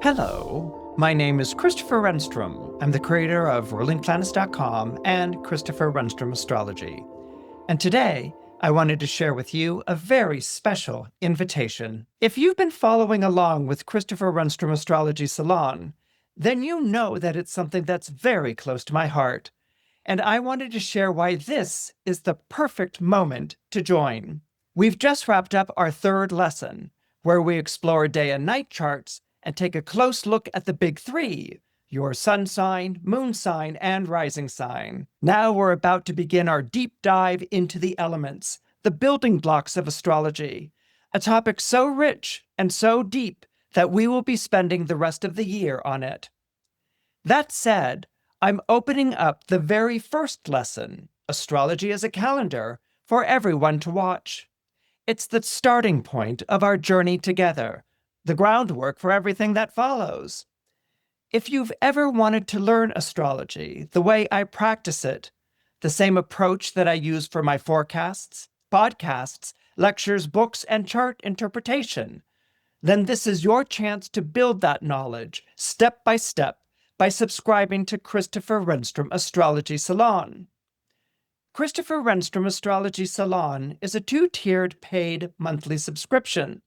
Hello, my name is Christopher Renstrom. I'm the creator of rulingplanets.com and Christopher Renstrom Astrology. And today, I wanted to share with you a very special invitation. If you've been following along with Christopher Renstrom Astrology Salon, then you know that it's something that's very close to my heart. And I wanted to share why this is the perfect moment to join. We've just wrapped up our third lesson, where we explore day and night charts and take a close look at the big three: your sun sign, moon sign, and rising sign. Now we're about to begin our deep dive into the elements, the building blocks of astrology, a topic so rich and so deep that we will be spending the rest of the year on it. That said, I'm opening up the very first lesson, Astrology as a Calendar, for everyone to watch. It's the starting point of our journey together, the groundwork for everything that follows. If you've ever wanted to learn astrology the way I practice it, the same approach that I use for my forecasts, podcasts, lectures, books, and chart interpretation, then this is your chance to build that knowledge step by step by subscribing to Christopher Renstrom Astrology Salon. Christopher Renstrom Astrology Salon is a two-tiered paid monthly subscription.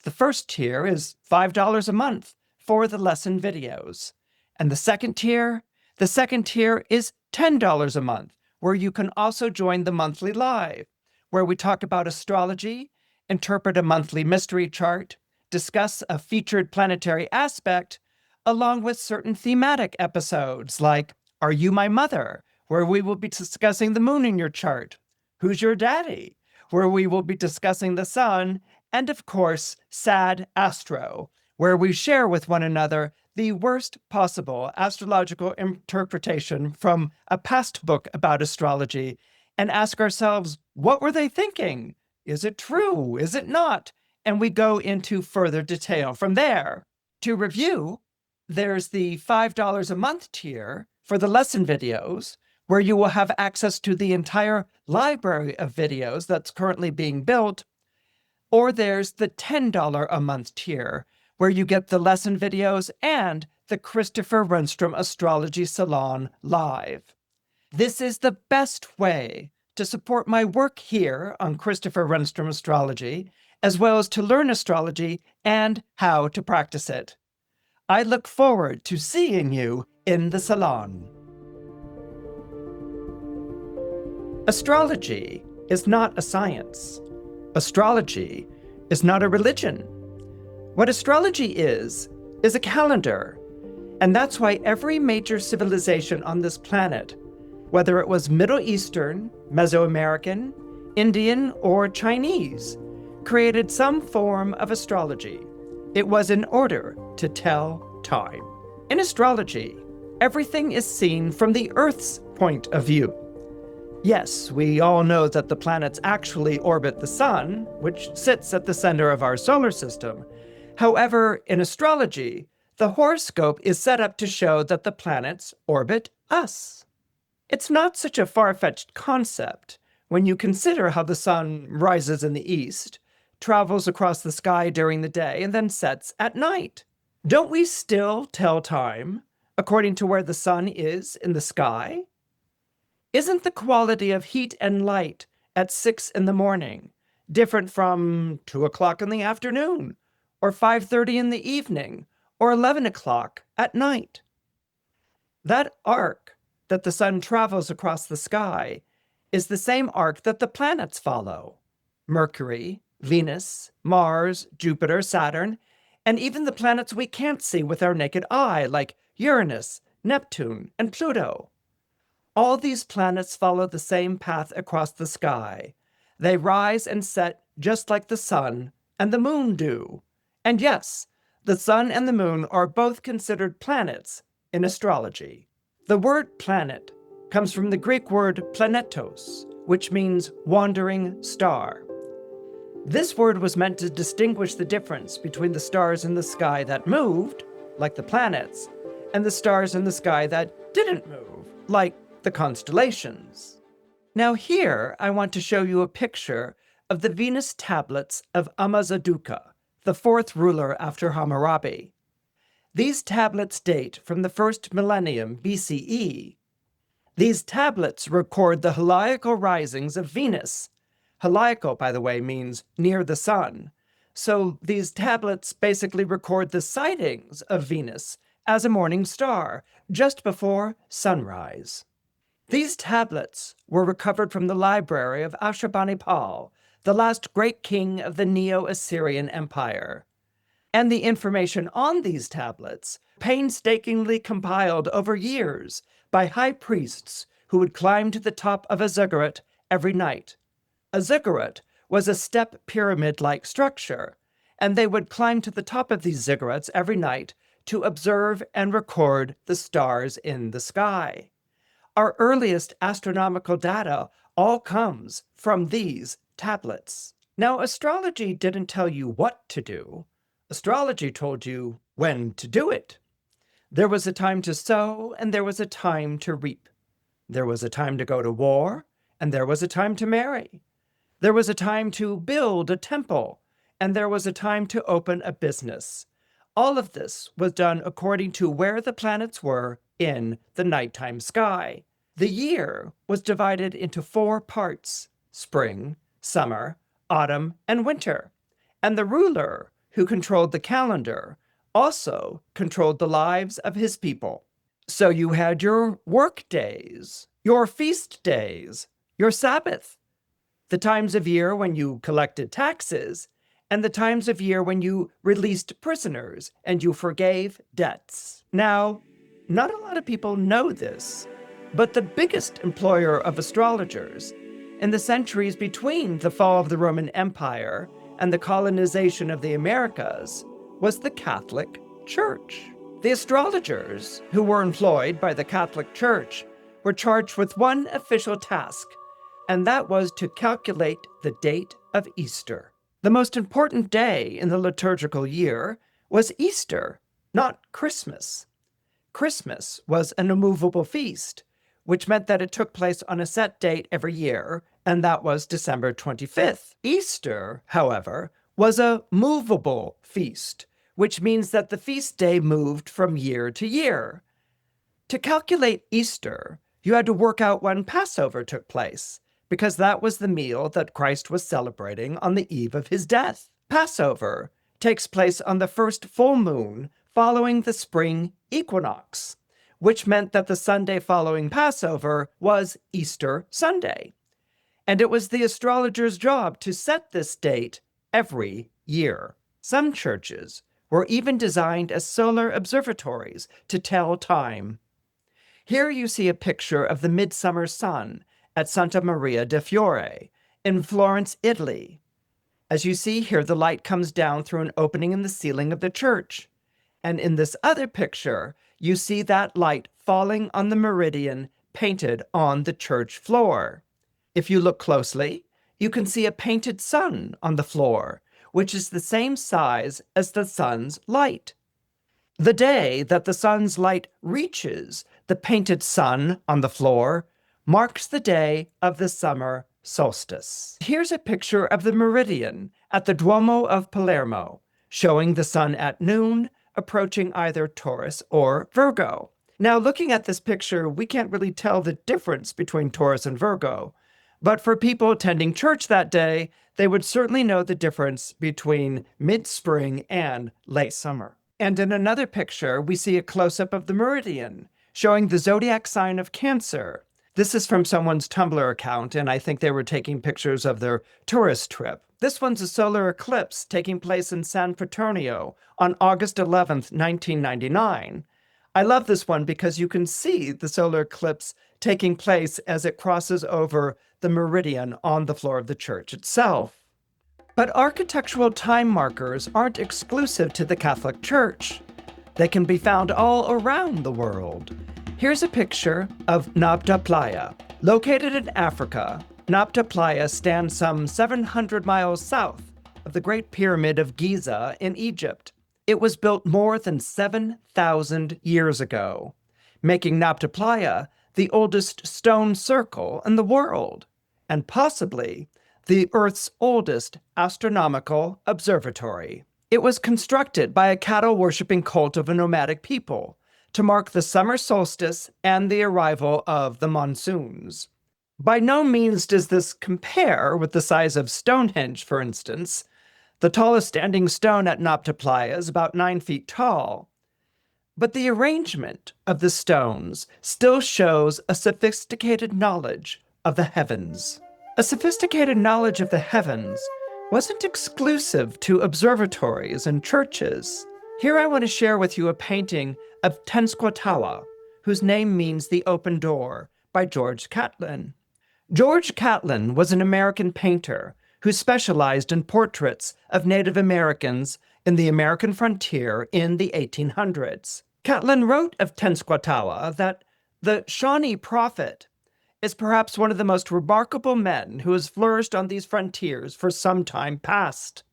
The first tier is $5 a month for the lesson videos. And the second tier is $10 a month, where you can also join the monthly live, where we talk about astrology, interpret a monthly mystery chart, discuss a featured planetary aspect, along with certain thematic episodes like Are You My Mother?, where we will be discussing the moon in your chart, Who's Your Daddy?, where we will be discussing the sun, and of course, Sad Astro, where we share with one another the worst possible astrological interpretation from a past book about astrology and ask ourselves, what were they thinking? Is it true? Is it not? And we go into further detail from there. To review, there's the $5 a month tier for the lesson videos, where you will have access to the entire library of videos that's currently being built. Or there's the $10 a month tier, where you get the lesson videos and the Christopher Renstrom Astrology Salon live. This is the best way to support my work here on Christopher Renstrom Astrology, as well as to learn astrology and how to practice it. I look forward to seeing you in the salon. Astrology is not a science. Astrology is not a religion. What astrology is a calendar. And that's why every major civilization on this planet, whether it was Middle Eastern, Mesoamerican, Indian, or Chinese, created some form of astrology. It was in order to tell time. In astrology, everything is seen from the Earth's point of view. Yes, we all know that the planets actually orbit the sun, which sits at the center of our solar system. However, in astrology, the horoscope is set up to show that the planets orbit us. It's not such a far-fetched concept when you consider how the sun rises in the east, travels across the sky during the day, and then sets at night. Don't we still tell time according to where the sun is in the sky? Isn't the quality of heat and light at 6 in the morning different from 2 o'clock in the afternoon, or 5:30 in the evening, or 11 o'clock at night? That arc that the sun travels across the sky is the same arc that the planets follow. Mercury, Venus, Mars, Jupiter, Saturn, and even the planets we can't see with our naked eye, like Uranus, Neptune, and Pluto. All these planets follow the same path across the sky. They rise and set just like the sun and the moon do. And yes, the sun and the moon are both considered planets in astrology. The word planet comes from the Greek word planetos, which means wandering star. This word was meant to distinguish the difference between the stars in the sky that moved, like the planets, and the stars in the sky that didn't move, like the constellations. Now here, I want to show you a picture of the Venus tablets of Amazduqa, the fourth ruler after Hammurabi. These tablets date from the first millennium BCE. These tablets record the heliacal risings of Venus. Heliacal, by the way, means near the sun. So these tablets basically record the sightings of Venus as a morning star just before sunrise. These tablets were recovered from the library of Ashurbanipal, the last great king of the Neo-Assyrian Empire. And the information on these tablets, painstakingly compiled over years by high priests who would climb to the top of a ziggurat every night. A ziggurat was a step pyramid-like structure, and they would climb to the top of these ziggurats every night to observe and record the stars in the sky. Our earliest astronomical data all comes from these tablets. Now, astrology didn't tell you what to do. Astrology told you when to do it. There was a time to sow, and there was a time to reap. There was a time to go to war, and there was a time to marry. There was a time to build a temple, and there was a time to open a business. All of this was done according to where the planets were in the nighttime sky. The year was divided into 4 parts: spring, summer, autumn, and winter. And the ruler, who controlled the calendar, also controlled the lives of his people. So you had your work days, your feast days, your Sabbath, the times of year when you collected taxes, and the times of year when you released prisoners and you forgave debts. Now, not a lot of people know this, but the biggest employer of astrologers in the centuries between the fall of the Roman Empire and the colonization of the Americas was the Catholic Church. The astrologers who were employed by the Catholic Church were charged with one official task, and that was to calculate the date of Easter. The most important day in the liturgical year was Easter, not Christmas. Christmas was an immovable feast, which meant that it took place on a set date every year, and that was December 25th. Easter, however, was a movable feast, which means that the feast day moved from year to year. To calculate Easter, you had to work out when Passover took place, because that was the meal that Christ was celebrating on the eve of his death. Passover takes place on the first full moon following the spring equinox, which meant that the Sunday following Passover was Easter Sunday. And it was the astrologer's job to set this date every year. Some churches were even designed as solar observatories to tell time. Here you see a picture of the midsummer sun at Santa Maria de Fiore in Florence, Italy. As you see here, the light comes down through an opening in the ceiling of the church. And in this other picture, you see that light falling on the meridian painted on the church floor. If you look closely, you can see a painted sun on the floor, which is the same size as the sun's light. The day that the sun's light reaches the painted sun on the floor marks the day of the summer solstice. Here's a picture of the meridian at the Duomo of Palermo, showing the sun at noon, approaching either Taurus or Virgo. Now, looking at this picture, we can't really tell the difference between Taurus and Virgo, but for people attending church that day, they would certainly know the difference between mid-spring and late summer. And in another picture, we see a close-up of the meridian, showing the zodiac sign of Cancer. This is from someone's Tumblr account, and I think they were taking pictures of their tourist trip. This one's a solar eclipse taking place in San Petronio on August 11th, 1999. I love this one because you can see the solar eclipse taking place as it crosses over the meridian on the floor of the church itself. But architectural time markers aren't exclusive to the Catholic Church. They can be found all around the world. Here's a picture of Nabta Playa. Located in Africa, Nabta Playa stands some 700 miles south of the Great Pyramid of Giza in Egypt. It was built more than 7,000 years ago, making Nabta Playa the oldest stone circle in the world, and possibly the Earth's oldest astronomical observatory. It was constructed by a cattle-worshipping cult of a nomadic people to mark the summer solstice and the arrival of the monsoons. By no means does this compare with the size of Stonehenge, for instance. The tallest standing stone at Nabta Playa is about 9 feet tall. But the arrangement of the stones still shows a sophisticated knowledge of the heavens. A sophisticated knowledge of the heavens wasn't exclusive to observatories and churches. Here I want to share with you a painting of Tenskwatawa, whose name means the open door, by George Catlin. George Catlin was an American painter who specialized in portraits of Native Americans in the American frontier in the 1800s. Catlin wrote of Tenskwatawa that the Shawnee prophet is perhaps one of the most remarkable men who has flourished on these frontiers for some time past.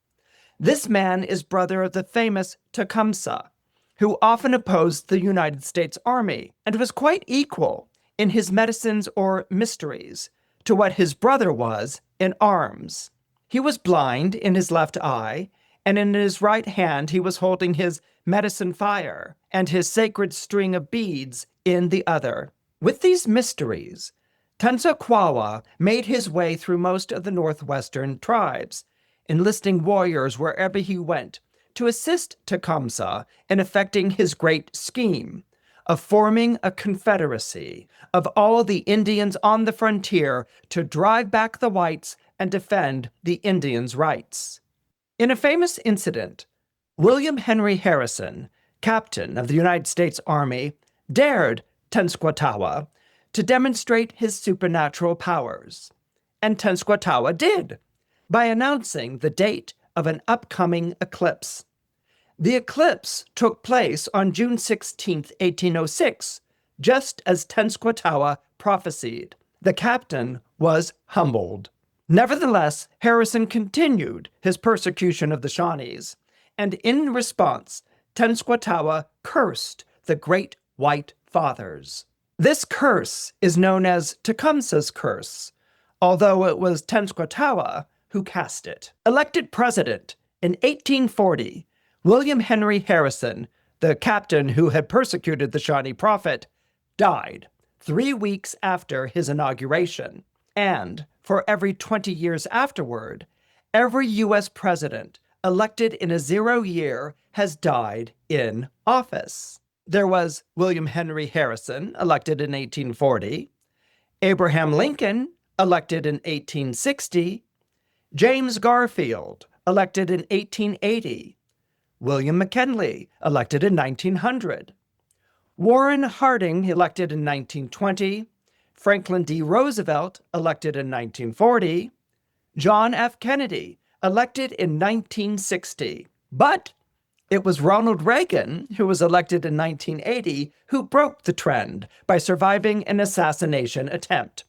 This man is brother of the famous Tecumseh, who often opposed the United States Army and was quite equal in his medicines or mysteries to what his brother was in arms. He was blind in his left eye, and in his right hand he was holding his medicine fire and his sacred string of beads in the other. With these mysteries, Tenskwatawa made his way through most of the northwestern tribes, enlisting warriors wherever he went to assist Tecumseh in effecting his great scheme of forming a confederacy of all the Indians on the frontier to drive back the whites and defend the Indians' rights. In a famous incident, William Henry Harrison, captain of the United States Army, dared Tenskwatawa to demonstrate his supernatural powers. And Tenskwatawa did, by announcing the date of an upcoming eclipse. The eclipse took place on June 16, 1806, just as Tenskwatawa prophesied. The captain was humbled. Nevertheless, Harrison continued his persecution of the Shawnees, and in response, Tenskwatawa cursed the Great White Fathers. This curse is known as Tecumseh's curse, although it was Tenskwatawa who cast it. Elected president in 1840, William Henry Harrison, the captain who had persecuted the Shawnee prophet, died 3 weeks after his inauguration. And for every 20 years afterward, every U.S. president elected in a 0 year has died in office. There was William Henry Harrison, elected in 1840, Abraham Lincoln, elected in 1860, James Garfield, elected in 1880, William McKinley, elected in 1900, Warren Harding, elected in 1920, Franklin D. Roosevelt, elected in 1940, John F. Kennedy, elected in 1960. But it was Ronald Reagan, who was elected in 1980, who broke the trend by surviving an assassination attempt.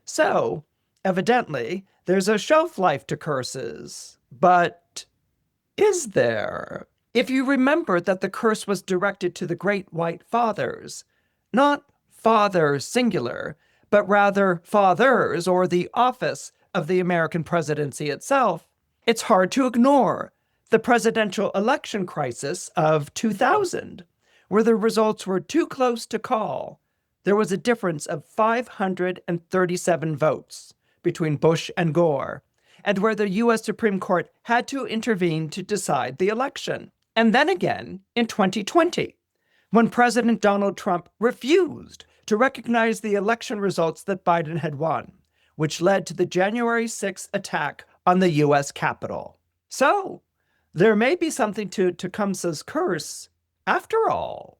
So, evidently, there's a shelf life to curses. But is there? If you remember that the curse was directed to the Great White Fathers, not father singular, but rather fathers, or the office of the American presidency itself, it's hard to ignore the presidential election crisis of 2000, where the results were too close to call. There was a difference of 537 votes between Bush and Gore, and where the U.S. Supreme Court had to intervene to decide the election. And then again in 2020, when President Donald Trump refused to recognize the election results that Biden had won, which led to the January 6th attack on the U.S. Capitol. So, there may be something to Tecumseh's curse after all.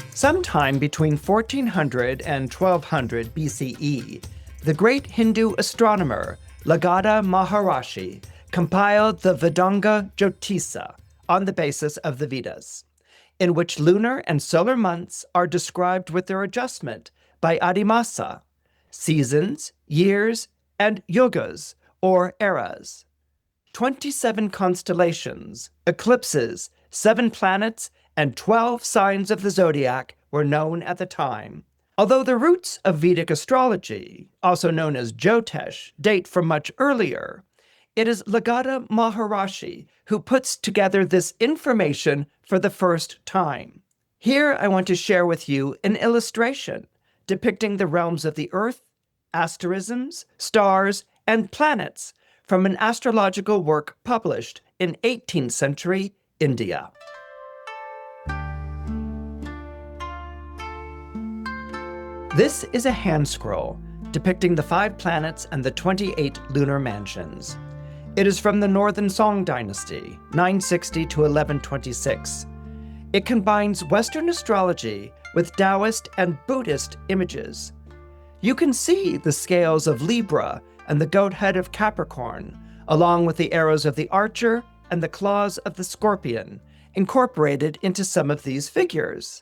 Sometime between 1400 and 1200 BCE, the great Hindu astronomer Lagadha Maharishi compiled the Vedanga Jyotisa on the basis of the Vedas, in which lunar and solar months are described with their adjustment by adimasa, seasons, years, and yugas, or eras. 27 constellations, eclipses, 7 planets, and 12 signs of the zodiac were known at the time. Although the roots of Vedic astrology, also known as Jyotish, date from much earlier, It is Lagada Maharishi who puts together this information for the first time. Here I want to share with you an illustration depicting the realms of the Earth, asterisms, stars, and planets from an astrological work published in 18th century India. This is a hand scroll depicting the 5 planets and the 28 lunar mansions. It is from the Northern Song dynasty, 960 to 1126. It combines Western astrology with Taoist and Buddhist images. You can see the scales of Libra and the goat head of Capricorn, along with the arrows of the archer and the claws of the scorpion, incorporated into some of these figures.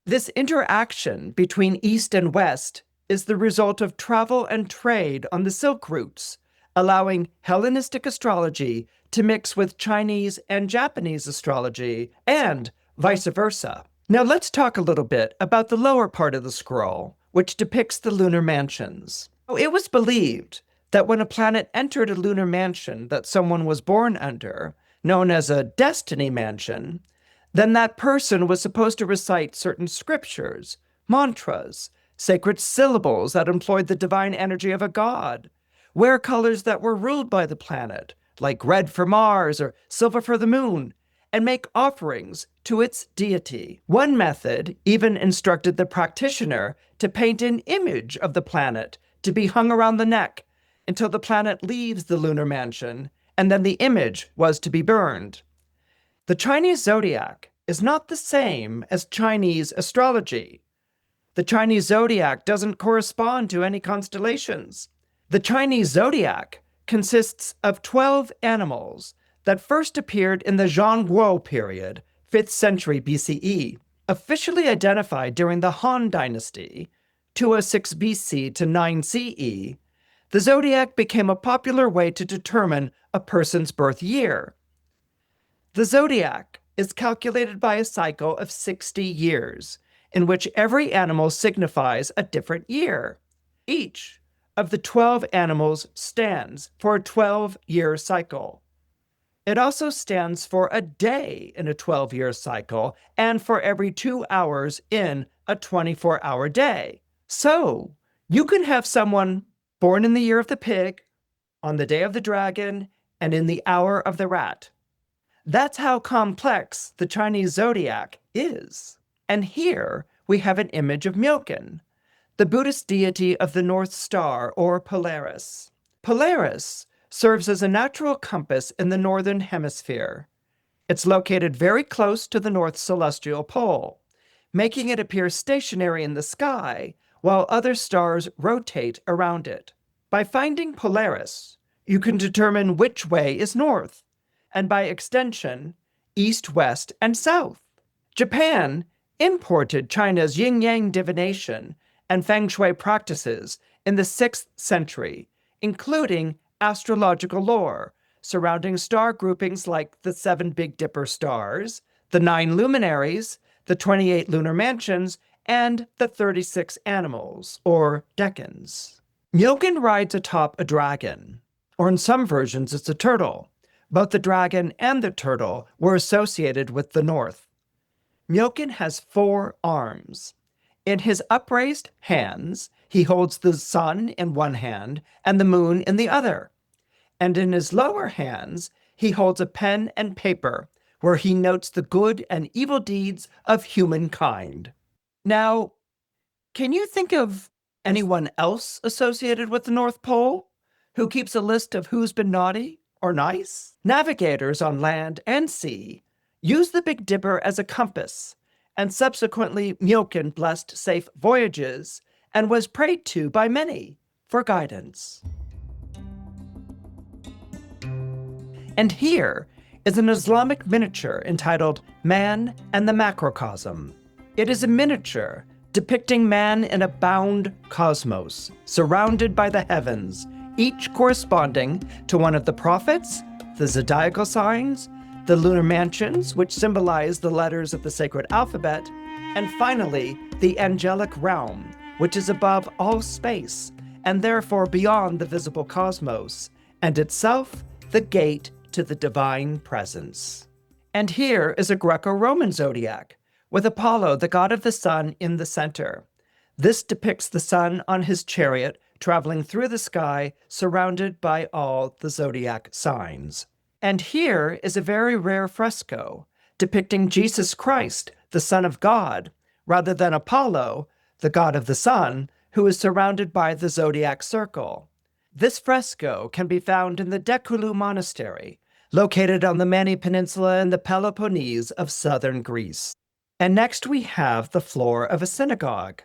This interaction between East and West is the result of travel and trade on the Silk routes, allowing Hellenistic astrology to mix with Chinese and Japanese astrology, and vice versa. Now let's talk a little bit about the lower part of the scroll, which depicts the lunar mansions. It was believed that when a planet entered a lunar mansion that someone was born under, known as a destiny mansion, then that person was supposed to recite certain scriptures, mantras, sacred syllables that employed the divine energy of a god, wear colors that were ruled by the planet, like red for Mars or silver for the moon, and make offerings to its deity. One method even instructed the practitioner to paint an image of the planet to be hung around the neck until the planet leaves the lunar mansion, and then the image was to be burned. The Chinese zodiac is not the same as Chinese astrology. The Chinese zodiac doesn't correspond to any constellations. The Chinese zodiac consists of 12 animals that first appeared in the Zhongguo period, 5th century BCE, officially identified during the Han Dynasty, 206 BC to 9 CE. The zodiac became a popular way to determine a person's birth year. The zodiac is calculated by a cycle of 60 years, in which every animal signifies a different year. Each of the 12 animals stands for a 12-year cycle. It also stands for a day in a 12-year cycle and for every 2 hours in a 24-hour day. So, you can have someone born in the year of the pig, on the day of the dragon, and in the hour of the rat. That's how complex the Chinese zodiac is. And here we have an image of Myokin, the Buddhist deity of the North Star, or Polaris. Polaris serves as a natural compass in the northern hemisphere. It's located very close to the North Celestial Pole, making it appear stationary in the sky while other stars rotate around it. By finding Polaris, you can determine which way is north, and by extension, east, west, and south. Japan imported China's yin-yang divination and feng shui practices in the 6th century, including astrological lore surrounding star groupings like the 7 Big Dipper stars, the 9 luminaries, the 28 lunar mansions, and the 36 animals, or decans. Myokin rides atop a dragon, or in some versions it's a turtle. Both the dragon and the turtle were associated with the north. Myokin has 4 arms. In his upraised hands, he holds the sun in one hand and the moon in the other. And in his lower hands, he holds a pen and paper, where he notes the good and evil deeds of humankind. Now, can you think of anyone else associated with the North Pole who keeps a list of who's been naughty or nice? Navigators on land and sea use the Big Dipper as a compass, and subsequently Myokin blessed safe voyages and was prayed to by many for guidance. And here is an Islamic miniature entitled Man and the Macrocosm. It is a miniature depicting man in a bound cosmos, surrounded by the heavens, each corresponding to one of the prophets, the zodiacal signs, the lunar mansions, which symbolize the letters of the sacred alphabet, and finally, the angelic realm, which is above all space, and therefore beyond the visible cosmos, and itself the gate to the divine presence. And here is a Greco-Roman zodiac, with Apollo, the god of the sun, in the center. This depicts the sun on his chariot traveling through the sky, surrounded by all the zodiac signs. And here is a very rare fresco depicting Jesus Christ, the Son of God, rather than Apollo, the god of the sun, who is surrounded by the zodiac circle. This fresco can be found in the Decoulou Monastery, located on the Mani Peninsula in the Peloponnese of southern Greece. And next we have the floor of a synagogue.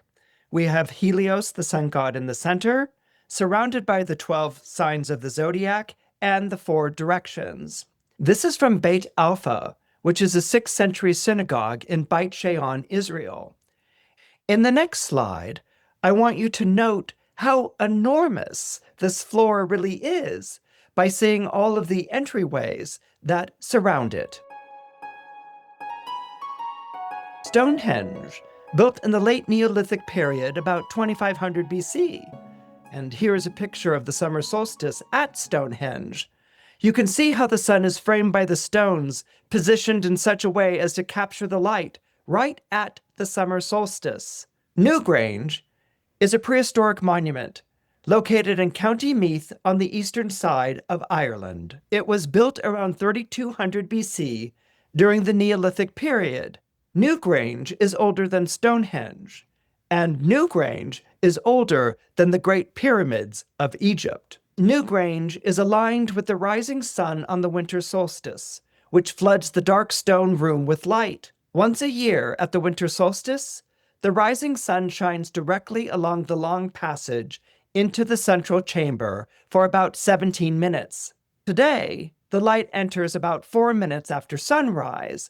We have Helios, the sun god, in the center, surrounded by the 12 signs of the zodiac and the 4 directions. This is from Beit Alpha, which is a 6th century synagogue in Beit Shean, Israel. In the next slide, I want you to note how enormous this floor really is by seeing all of the entryways that surround it. Stonehenge, built in the late Neolithic period, about 2500 BC. And here is a picture of the summer solstice at Stonehenge. You can see how the sun is framed by the stones, positioned in such a way as to capture the light right at the summer solstice. Newgrange is a prehistoric monument located in County Meath on the eastern side of Ireland. It was built around 3200 BC during the Neolithic period. Newgrange is older than Stonehenge, and Newgrange is older than the Great Pyramids of Egypt. Newgrange is aligned with the rising sun on the winter solstice, which floods the dark stone room with light. Once a year at the winter solstice, the rising sun shines directly along the long passage into the central chamber for about 17 minutes. Today, the light enters about 4 minutes after sunrise,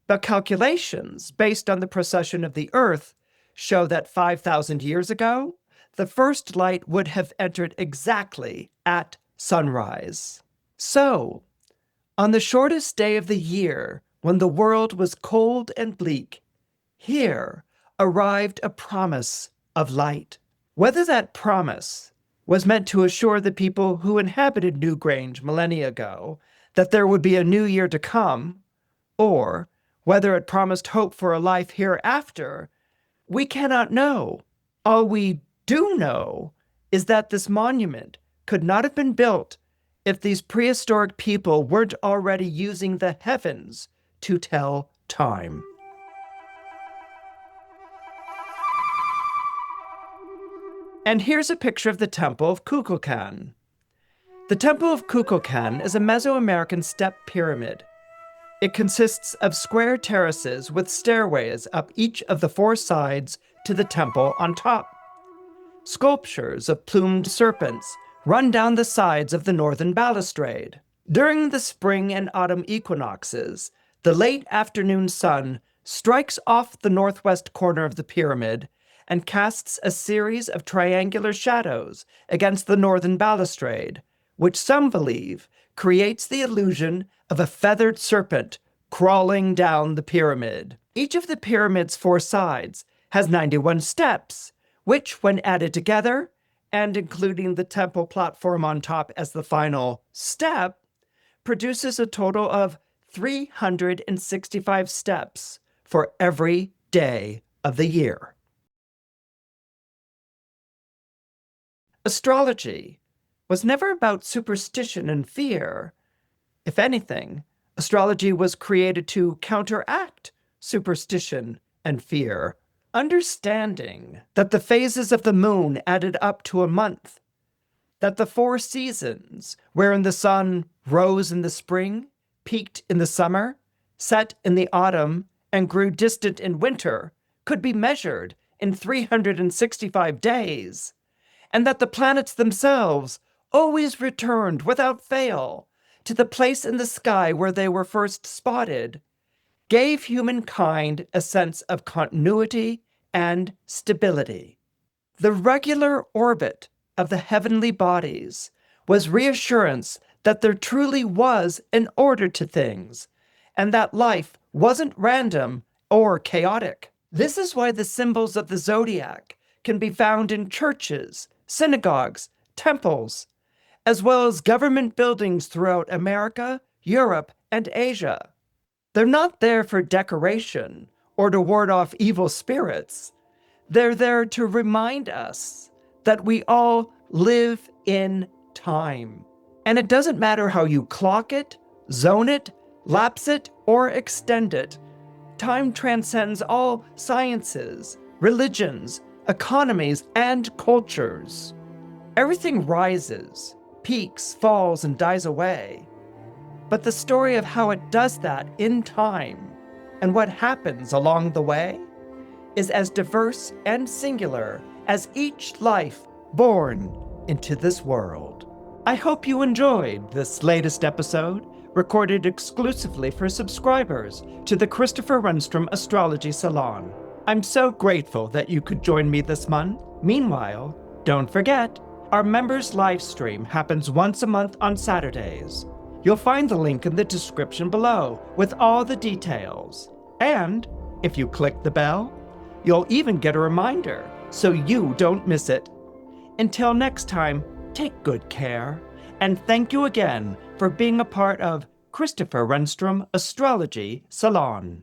but calculations based on the precession of the Earth show that 5,000 years ago, the first light would have entered exactly at sunrise. So, on the shortest day of the year, when the world was cold and bleak, here arrived a promise of light. Whether that promise was meant to assure the people who inhabited Newgrange millennia ago that there would be a new year to come, or whether it promised hope for a life hereafter, we cannot know. All we do know is that this monument could not have been built if these prehistoric people weren't already using the heavens to tell time. And here's a picture of the Temple of Kukulkan. The Temple of Kukulkan is a Mesoamerican step pyramid. It consists of square terraces with stairways up each of the 4 sides to the temple on top. Sculptures of plumed serpents run down the sides of the northern balustrade. During the spring and autumn equinoxes, the late afternoon sun strikes off the northwest corner of the pyramid and casts a series of triangular shadows against the northern balustrade, which some believe creates the illusion of a feathered serpent crawling down the pyramid. Each of the pyramid's 4 sides has 91 steps, which, when added together, and including the temple platform on top as the final step, produces a total of 365 steps for every day of the year. Astrology was never about superstition and fear. If anything, astrology was created to counteract superstition and fear. Understanding that the phases of the moon added up to a month, that the 4 seasons, wherein the sun rose in the spring, peaked in the summer, set in the autumn, and grew distant in winter, could be measured in 365 days, and that the planets themselves always returned without fail to the place in the sky where they were first spotted, gave humankind a sense of continuity and stability. The regular orbit of the heavenly bodies was reassurance that there truly was an order to things, and that life wasn't random or chaotic. This is why the symbols of the zodiac can be found in churches, synagogues, temples, as well as government buildings throughout America, Europe, and Asia. They're not there for decoration or to ward off evil spirits. They're there to remind us that we all live in time. And it doesn't matter how you clock it, zone it, lapse it, or extend it. Time transcends all sciences, religions, economies, and cultures. Everything rises, peaks, falls, and dies away. But the story of how it does that in time and what happens along the way is as diverse and singular as each life born into this world. I hope you enjoyed this latest episode, recorded exclusively for subscribers to the Christopher Renstrom Astrology Salon. I'm so grateful that you could join me this month. Meanwhile, don't forget, our members' live stream happens once a month on Saturdays. You'll find the link in the description below with all the details. And if you click the bell, you'll even get a reminder so you don't miss it. Until next time, take good care, and thank you again for being a part of Christopher Renstrom Astrology Salon.